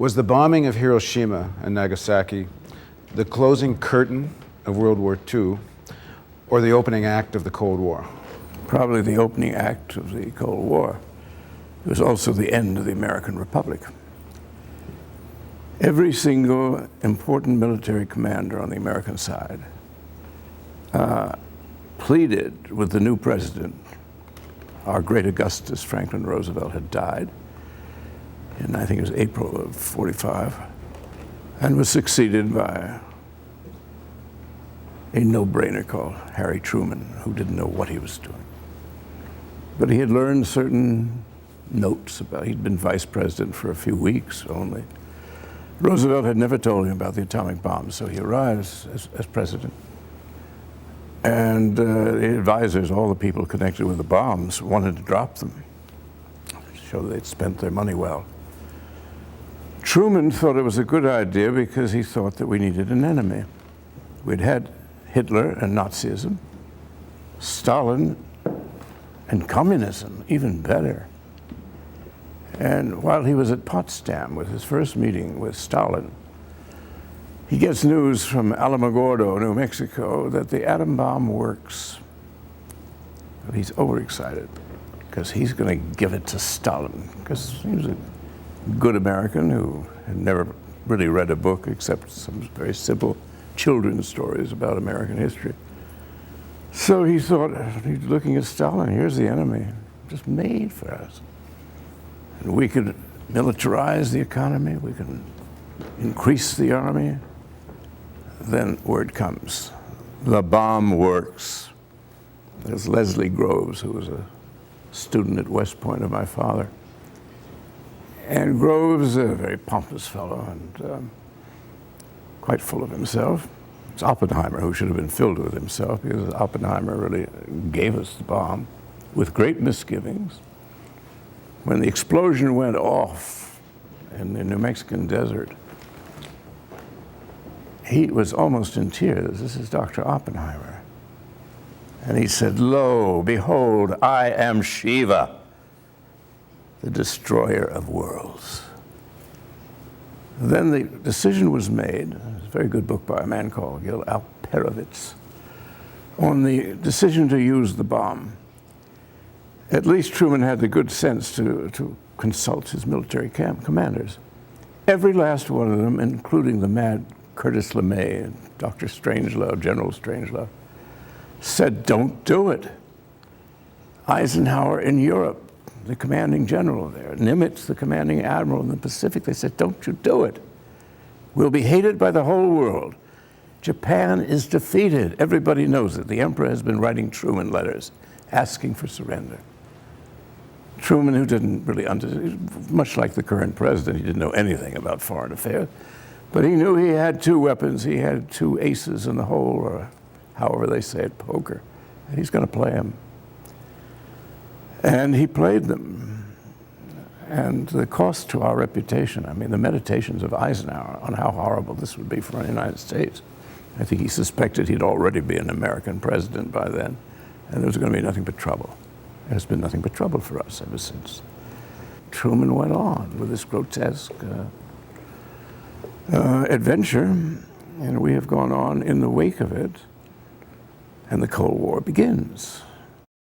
Was the bombing of Hiroshima and Nagasaki the closing curtain of World War II or the opening act of the Cold War? Probably the opening act of the Cold War. It was also the end of the American Republic. Every single important military commander on the American side pleaded with the new president. Our great Augustus Franklin Roosevelt had died in, I think it was April of '45, and was succeeded by a no-brainer called Harry Truman, who didn't know what he was doing. But he had learned certain notes about, he'd been vice president for a few weeks only. Roosevelt had never told him about the atomic bomb, so he arrives as president. And the advisors, all the people connected with the bombs, wanted to drop them, to show they'd spent their money well. Truman thought it was a good idea because he thought that we needed an enemy. We'd had Hitler and Nazism, Stalin and communism, even better. And while he was at Potsdam with his first meeting with Stalin, he gets news from Alamogordo, New Mexico, that the atom bomb works. But he's overexcited because he's going to give it to Stalin, because he was a good American who had never really read a book except some very simple children's stories about American history. So he thought, he's looking at Stalin, here's the enemy, just made for us. And we could militarize the economy, we can increase the army. Then word comes, the bomb works. There's Leslie Groves, who was a student at West Point of my father. And Groves, a very pompous fellow and quite full of himself. It's Oppenheimer who should have been filled with himself, because Oppenheimer really gave us the bomb with great misgivings. When the explosion went off in the New Mexican desert, he was almost in tears. This is Dr. Oppenheimer. And he said, "Lo, behold, I am Shiva, the destroyer of worlds." Then the decision was made, it's a very good book by a man called Gil Alperovitz, on the decision to use the bomb. At least Truman had the good sense to consult his military commanders. Every last one of them, including the mad Curtis LeMay and Dr. Strangelove, General Strangelove, said, don't do it. Eisenhower in Europe, the commanding general there, Nimitz, the commanding admiral in the Pacific, they said, don't you do it. We'll be hated by the whole world. Japan is defeated. Everybody knows it. The emperor has been writing Truman letters asking for surrender. Truman, who didn't really understand, much like the current president, he didn't know anything about foreign affairs, but he knew he had two weapons. He had two aces in the hole, or however they say it, poker, and he's going to play them. And he played them. And the cost to our reputation, I mean, the meditations of Eisenhower on how horrible this would be for the United States. I think he suspected he'd already be an American president by then, and there was going to be nothing but trouble. There's been nothing but trouble for us ever since. Truman went on with this grotesque adventure, and we have gone on in the wake of it, and the Cold War begins.